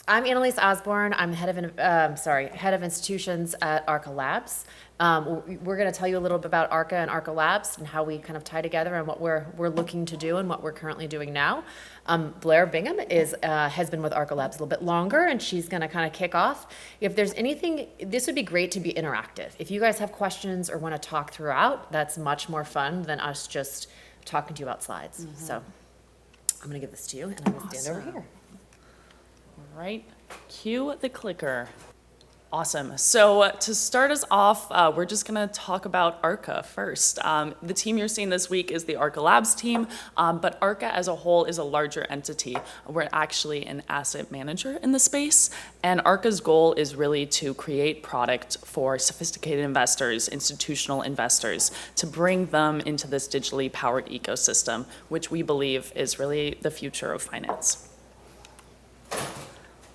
I'm Annelise Osborn. I'm head of institutions at Arca Labs. We're going to tell you a little bit about Arca and Arca Labs and how we kind of tie together and what we're looking to do and what we're currently doing now. Blair Bingham has been with Arca Labs a little bit longer, and she's going to kind of kick off. If there's anything, this would be great to be interactive. If you guys have questions or want to talk throughout, that's much more fun than us just talking to you about slides. Mm-hmm. So I'm going to give this to you, and I'm going to stand over here. All right, cue the clicker. Awesome. So to start us off, we're just going to talk about Arca first. The team you're seeing this week is the Arca Labs team, but Arca as a whole is a larger entity. We're actually an asset manager in the space, and Arca's goal is really to create product for sophisticated investors, institutional investors, to bring them into this digitally powered ecosystem, which we believe is really the future of finance.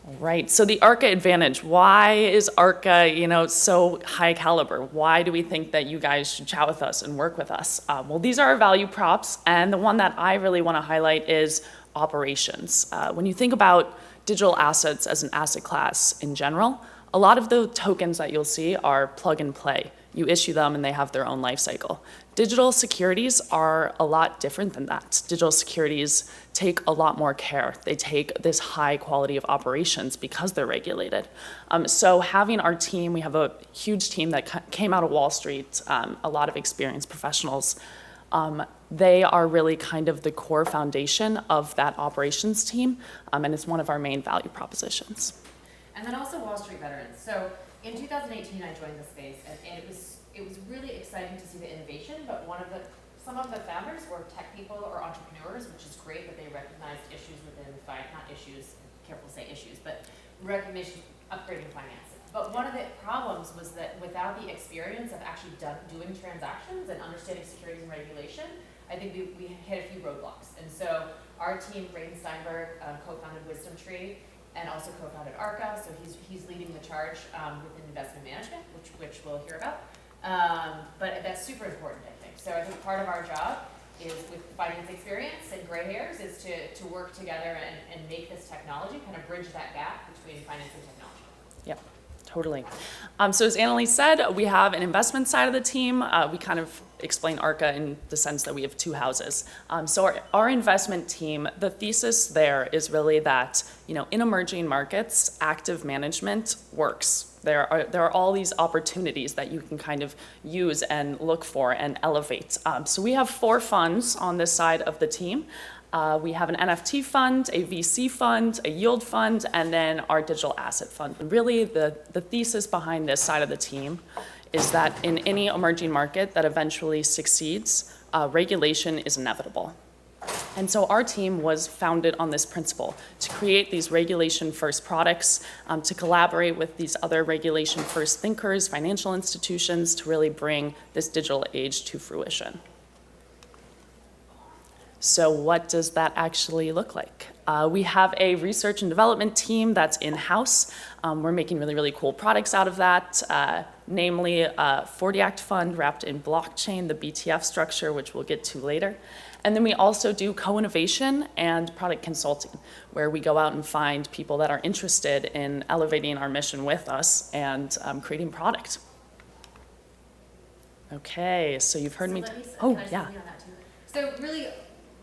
All right, so the Arca advantage. Why is Arca, so high caliber? Why do we think that you guys should chat with us and work with us? Well, these are our value props, and the one that I really want to highlight is operations. When you think about digital assets as an asset class in general, a lot of the tokens that you'll see are plug and play. You issue them and they have their own life cycle. Digital securities are a lot different than that. Digital securities take a lot more care. They take this high quality of operations because they're regulated. So having our team, we have a huge team that came out of Wall Street, a lot of experienced professionals. They are really kind of the core foundation of that operations team, and it's one of our main value propositions. And then also Wall Street veterans. So in 2018, I joined the space, and it was really exciting to see the innovation. But some of the founders were tech people or entrepreneurs, which is great that they recognized issues within not issues, careful to say issues, but recognition upgrading finance. But one of the problems was that without the experience of actually doing transactions and understanding securities and regulation, I think we hit a few roadblocks. And so our team, Braden Steinberg, co-founded Wisdom Tree, and also co-founded Arca, so he's leading the charge within investment management, which we'll hear about. But that's super important, I think. So I think part of our job is, with finance experience and gray hairs, is to work together and make this technology kind of bridge that gap between finance and technology. Yep. Totally. So as Annelise said, we have an investment side of the team. We kind of explain Arca in the sense that we have two houses. So our investment team, the thesis there is really that, in emerging markets, active management works. There are all these opportunities that you can kind of use and look for and elevate. So we have 4 funds on this side of the team. We have an NFT fund, a VC fund, a yield fund, and then our digital asset fund. And really, the thesis behind this side of the team is that in any emerging market that eventually succeeds, regulation is inevitable. And so our team was founded on this principle, to create these regulation-first products, to collaborate with these other regulation-first thinkers, financial institutions, to really bring this digital age to fruition. So what does that actually look like? We have a research and development team that's in-house. We're making really, really cool products out of that, namely a 40 Act fund wrapped in blockchain, the BTF structure, which we'll get to later. And then we also do co-innovation and product consulting, where we go out and find people that are interested in elevating our mission with us and creating product. Okay, so you've heard me. Oh, yeah. So really,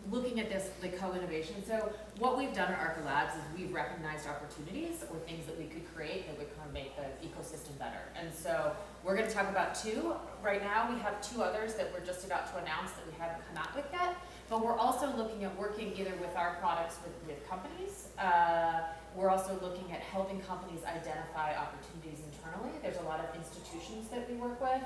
looking at this, the co-innovation, so what we've done at Arca Labs is we've recognized opportunities or things that we could create that would kind of make the ecosystem better. And so we're going to talk about 2. Right now, we have 2 others that we're just about to announce that we haven't come out with yet. But we're also looking at working either with our products with companies. We're also looking at helping companies identify opportunities internally. There's a lot of institutions that we work with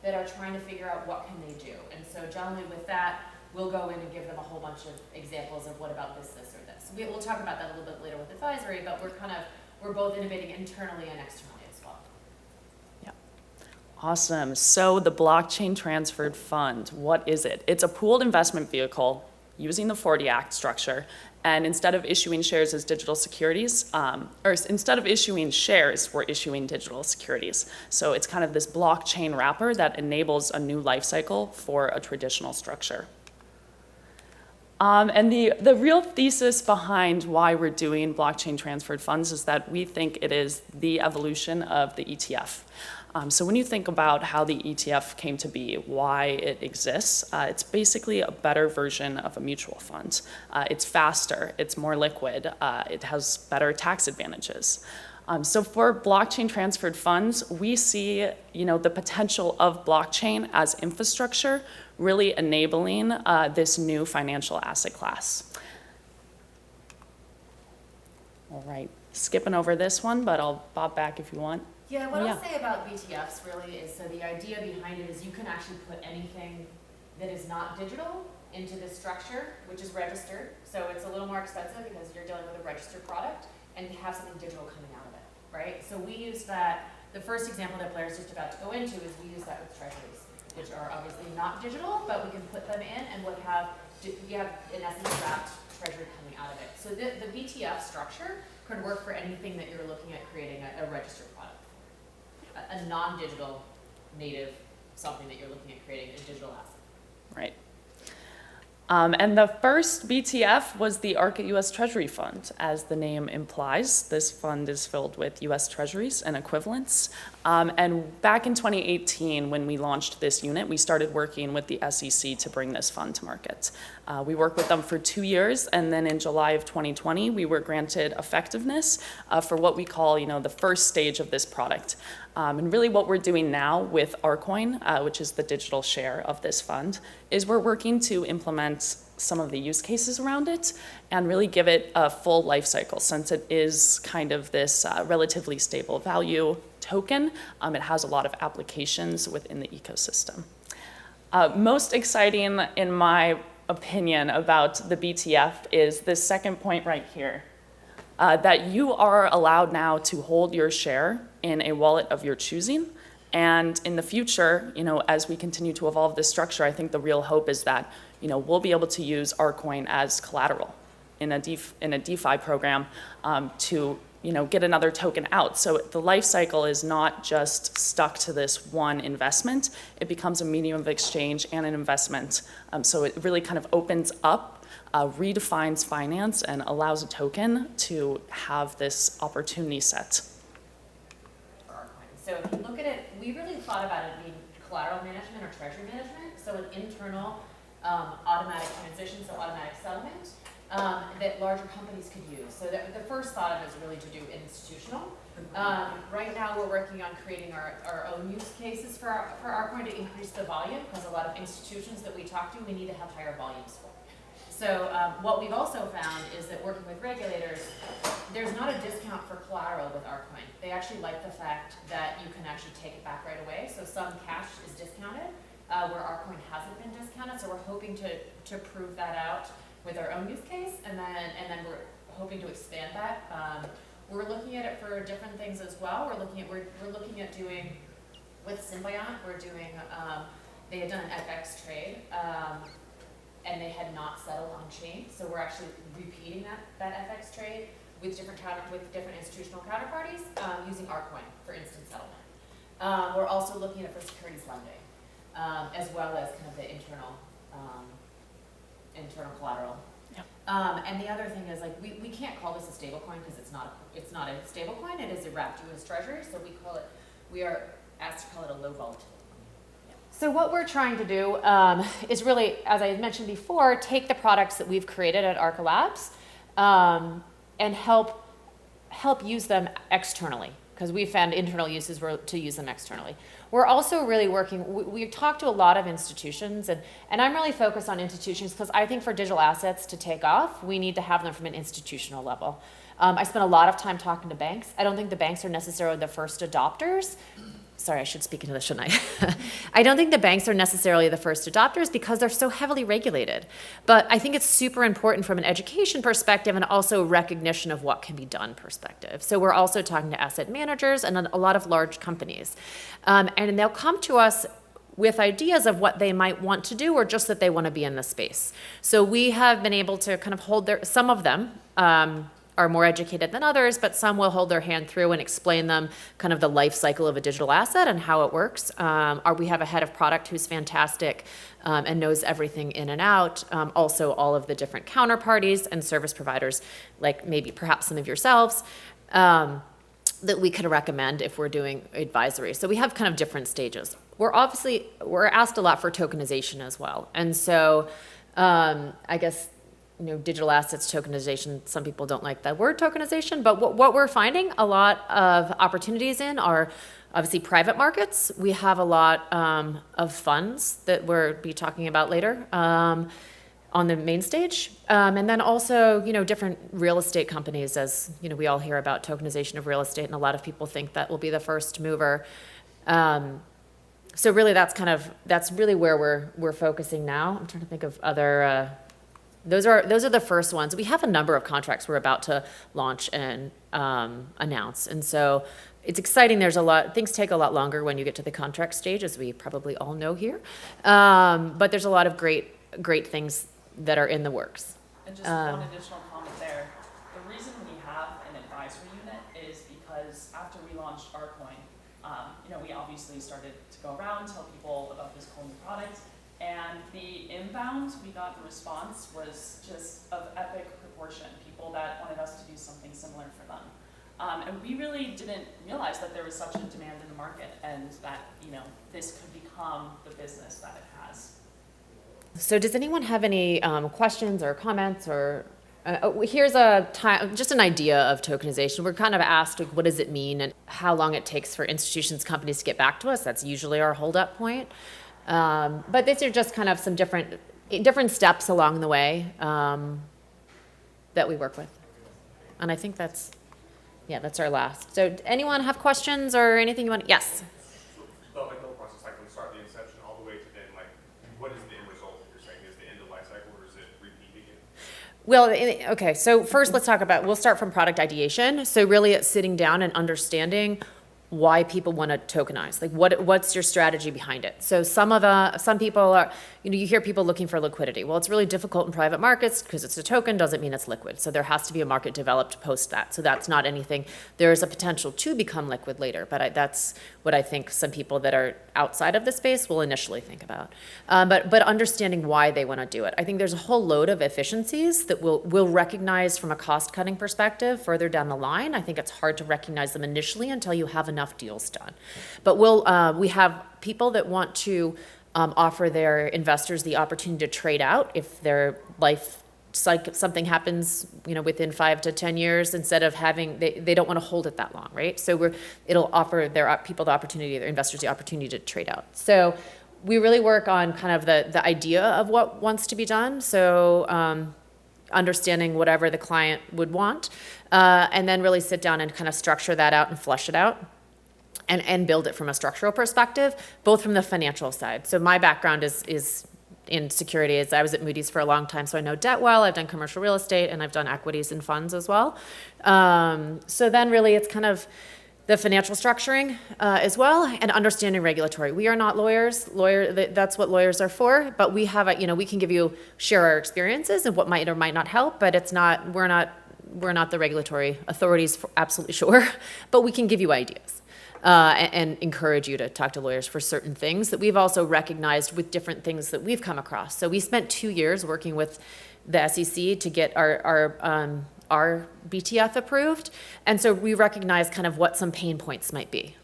that are trying to figure out what can they do. And so generally with that, we'll go in and give them a whole bunch of examples of what about this, or this. We'll talk about that a little bit later with advisory, but we're both innovating internally and externally as well. Yeah. Awesome. So the blockchain transferred fund, what is it? It's a pooled investment vehicle using the 40 Act structure. And instead of issuing shares as digital securities, or instead of issuing shares, we're issuing digital securities. So it's kind of this blockchain wrapper that enables a new life cycle for a traditional structure. And the real thesis behind why we're doing blockchain transferred funds is that we think it is the evolution of the ETF. So when you think about how the ETF came to be, why it exists, it's basically a better version of a mutual fund. It's faster, it's more liquid, it has better tax advantages. So for blockchain transferred funds, we see, the potential of blockchain as infrastructure really enabling this new financial asset class. All right, skipping over this one, but I'll bob back if you want. Yeah, what I'll say about BTFs really is, so the idea behind it is you can actually put anything that is not digital into this structure, which is registered. So it's a little more expensive because you're dealing with a registered product and have something digital coming out of it, right? So we use that, the first example that Blair's just about to go into is we use that with treasuries, which are obviously not digital, but we can put them in and we have in essence wrapped treasury coming out of it. So the BTF structure could work for anything that you're looking at creating a registered product. A non-digital native, something that you're looking at creating a digital asset. Right. And the first BTF was the Arca U.S. Treasury Fund. As the name implies, this fund is filled with U.S. Treasuries and equivalents. And back in 2018, when we launched this unit, we started working with the SEC to bring this fund to market. We worked with them for 2 years, and then in July of 2020, we were granted effectiveness for what we call, the first stage of this product. And really what we're doing now with ArCoin, which is the digital share of this fund, is we're working to implement some of the use cases around it and really give it a full life cycle, since it is kind of this relatively stable value token. It has a lot of applications within the ecosystem. Most exciting, in my opinion, about the BTF is this second point right here. That you are allowed now to hold your share in a wallet of your choosing. And in the future, as we continue to evolve this structure, I think the real hope is that, we'll be able to use ArCoin as collateral in a DeFi program to, get another token out. So the life cycle is not just stuck to this one investment. It becomes a medium of exchange and an investment. So it really kind of opens up, redefines finance, and allows a token to have this opportunity set. For ArCoin. So if you look at it, we really thought about it being collateral management or treasury management, so an internal automatic transition, so automatic settlement, that larger companies could use. So the first thought of it is really to do institutional. Right now we're working on creating our own use cases for ArCoin to increase the volume, because a lot of institutions that we talk to, we need to have higher volumes for. So what we've also found is that working with regulators, there's not a discount for collateral with ArCoin. They actually like the fact that you can actually take it back right away. So some cash is discounted, where ArCoin hasn't been discounted. So we're hoping to prove that out with our own use case, and then we're hoping to expand that. We're looking at it for different things as well. We're looking at doing with Symbiont. We're doing they had done an FX trade. And they had not settled on chain, so we're actually repeating that FX trade with different institutional counterparties using ArCoin for instant settlement. We're also looking at it for securities lending, as well as kind of the internal collateral. Yep. And the other thing is, like, we can't call this a stablecoin because it's not a stablecoin. It is a wrapped U.S. Treasury, so we are asked to call it a low volatility. So what we're trying to do is really, as I had mentioned before, take the products that we've created at Arca Labs and help use them externally, because we found internal uses were to use them externally. We're also really working, we talked to a lot of institutions, and I'm really focused on institutions because I think for digital assets to take off, we need to have them from an institutional level. I spent a lot of time talking to banks. I don't think the banks are necessarily the first adopters. Sorry, I should speak into this, shouldn't I? I don't think the banks are necessarily the first adopters because they're so heavily regulated. But I think it's super important from an education perspective and also recognition of what can be done perspective. So we're also talking to asset managers and a lot of large companies. And they'll come to us with ideas of what they might want to do or just that they want to be in the space. So we have been able to kind of hold some of them are more educated than others, but some will hold their hand through and explain them kind of the life cycle of a digital asset and how it works. We have a head of product who's fantastic and knows everything in and out. Also, all of the different counterparties and service providers, like maybe perhaps some of yourselves, that we could recommend if we're doing advisory. So we have kind of different stages. We're asked a lot for tokenization as well. And so I guess, digital assets tokenization, some people don't like that word tokenization, but what we're finding a lot of opportunities in are obviously private markets. We have a lot of funds that we'll be talking about later on the main stage. And then also, different real estate companies, as we all hear about tokenization of real estate, and a lot of people think that will be the first mover. So really that's really where we're focusing now. I'm trying to think of other, those are the first ones. We have a number of contracts we're about to launch and announce. And so it's exciting. Things take a lot longer when you get to the contract stage, as we probably all know here. But there's a lot of great things that are in the works. And just one additional comment there. The reason we have an advisory unit is because after we launched ArCoin, we obviously started to go around, tell people about this cool new product, and the inbound we got, the response was just of epic proportion. People that wanted us to do something similar for them. And we really didn't realize that there was such a demand in the market, and that, this could become the business that it has. So does anyone have any questions or comments or here's just an idea of tokenization. We're kind of asked, what does it mean and how long it takes for institutions, companies to get back to us. That's usually our holdup point. But these are just kind of some different steps along the way that we work with. And I think that's our last. So anyone have questions or anything you want? Yes. The whole process, from the start of the inception all the way to then, what is the end result that you're saying? Is the end of life cycle, or is it repeating it? Well, okay, so first we'll start from product ideation. So really it's sitting down and understanding why people want to tokenize. What's your strategy behind it? So some people are, you hear people looking for liquidity. Well, it's really difficult in private markets because it's a token, doesn't mean it's liquid. So there has to be a market developed post that. So that's not anything. There is a potential to become liquid later, but that's what I think some people that are outside of the space will initially think about. But understanding why they want to do it. I think there's a whole load of efficiencies that we'll recognize from a cost cutting perspective further down the line. I think it's hard to recognize them initially until you have enough deals done. But we have people that want to offer their investors the opportunity to trade out if their life something happens, within 5 to 10 years, instead of they don't want to hold it that long, right? So it'll offer their people the opportunity, their investors the opportunity to trade out. So we really work on kind of the idea of what wants to be done. So understanding whatever the client would want, and then really sit down and kind of structure that out and flesh it out. And build it from a structural perspective, both from the financial side. So my background is in securities. I was at Moody's for a long time, so I know debt well. I've done commercial real estate, and I've done equities and funds as well. So then really it's kind of the financial structuring as well, and understanding regulatory. We are not lawyers. That's what lawyers are for, but we have we can share our experiences and what might or might not help, but we're not the regulatory authorities, for absolutely sure, but we can give you ideas. And encourage you to talk to lawyers for certain things that we've also recognized with different things that we've come across. So we spent 2 years working with the SEC to get our BTF approved. And so we recognize kind of what some pain points might be.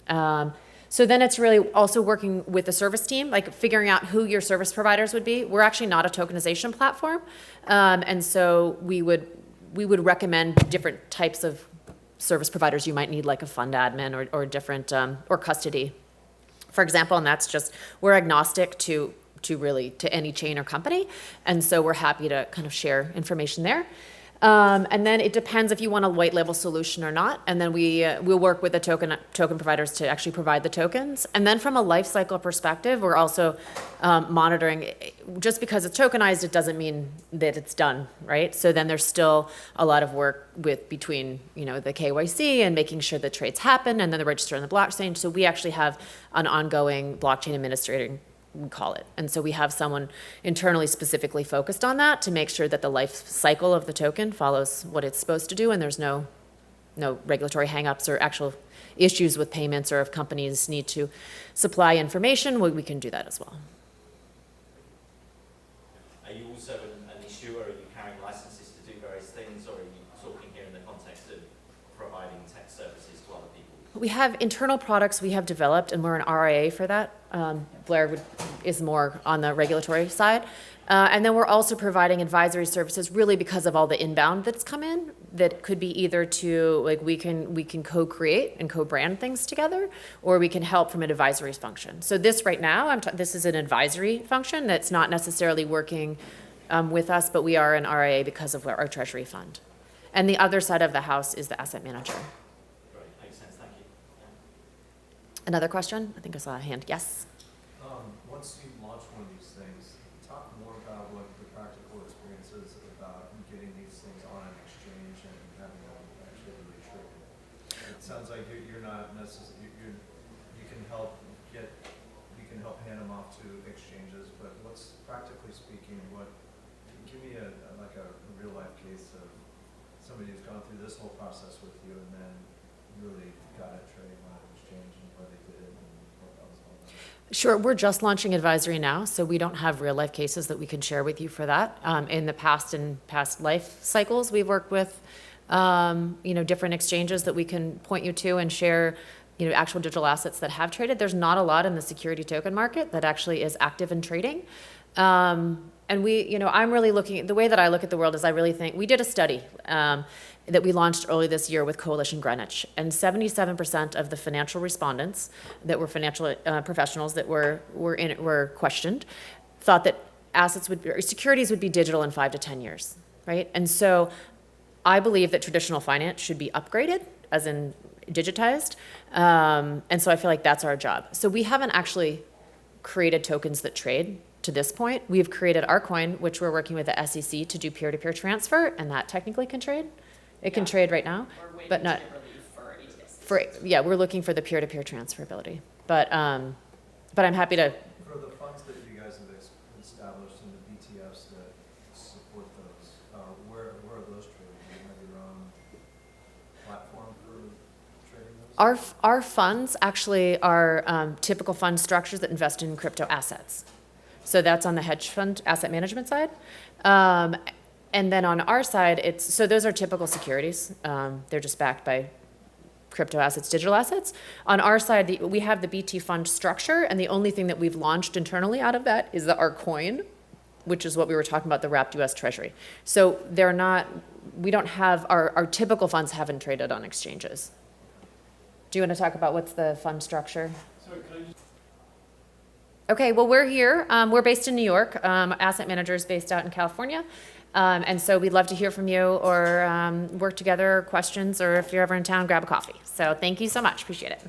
So then it's really also working with the service team, like figuring out who your service providers would be. We're actually not a tokenization platform. And so we would recommend different types of service providers you might need, like a fund admin or different, or custody, for example. And that's just, we're agnostic to any chain or company. And so we're happy to kind of share information there. And then it depends if you want a white label solution or not. And then we'll work with the token providers to actually provide the tokens. And then from a life cycle perspective, we're also monitoring. Just because it's tokenized, it doesn't mean that it's done, right? So then there's still a lot of work between the KYC and making sure the trades happen, and then the register and the blockchain. So we actually have an ongoing blockchain administrating we call it. And so we have someone internally specifically focused on that to make sure that the life cycle of the token follows what it's supposed to do, and there's no regulatory hangups or actual issues with payments, or if companies need to supply information, we can do that as well. Are you also an issuer? Are you carrying licenses to do various things, or are you talking here in the context of providing tech services to other people? We have internal products we have developed, and we're an RIA for that. Blair is more on the regulatory side. And then we're also providing advisory services really because of all the inbound that's come in, that could be either to, like, we can co-create and co-brand things together, or we can help from an advisory function. So this right now, this is an advisory function that's not necessarily working with us, but we are an RIA because of our treasury fund. And the other side of the house is the asset manager. Great, makes sense, thank you. Yeah. Another question? I think I saw a hand. Yes? Once you launch one of these things, talk more about what the practical experience is about getting these things on an exchange and having them actually really trade. It sounds like you're not necessarily, you can help hand them off to exchanges, but what's, practically speaking, give me a real life case of somebody who's gone through this whole process with you and then really got it trading on an exchange and what they did and what that was all about. Sure, we're just launching advisory now, so we don't have real life cases that we can share with you for that. In the past life cycles, we've worked with, different exchanges that we can point you to and share, actual digital assets that have traded. There's not a lot in the security token market that actually is active in trading. And I'm really looking, the way that I look at the world is I really think, we did a study that we launched early this year with Coalition Greenwich, and 77% of the financial respondents that were financial professionals that were questioned thought that securities would be digital in 5 to 10 years, right? And so I believe that traditional finance should be upgraded, as in digitized, and so I feel like that's our job. So we haven't actually created tokens that trade. To this point, we've created ArCoin, which we're working with the SEC to do peer-to-peer transfer, and that technically can trade. It can trade right now, but not for we're looking for the peer-to-peer transferability. But I'm happy to. For the funds that you guys have established and the BTFs that support those, where are those trading? Do you have your own platform for trading those? Our funds actually are typical fund structures that invest in crypto assets. So that's on the hedge fund asset management side. And then on our side, so those are typical securities. They're just backed by crypto assets, digital assets. On our side, we have the BT fund structure, and the only thing that we've launched internally out of that is the ArCoin, which is what we were talking about, the wrapped US Treasury. So we don't have, our typical funds haven't traded on exchanges. Do you want to talk about what's the fund structure? Sorry, can I just... Okay, well, we're here. We're based in New York. Asset manager is based out in California. And so we'd love to hear from you, or work together, questions, or if you're ever in town, grab a coffee. So thank you so much. Appreciate it.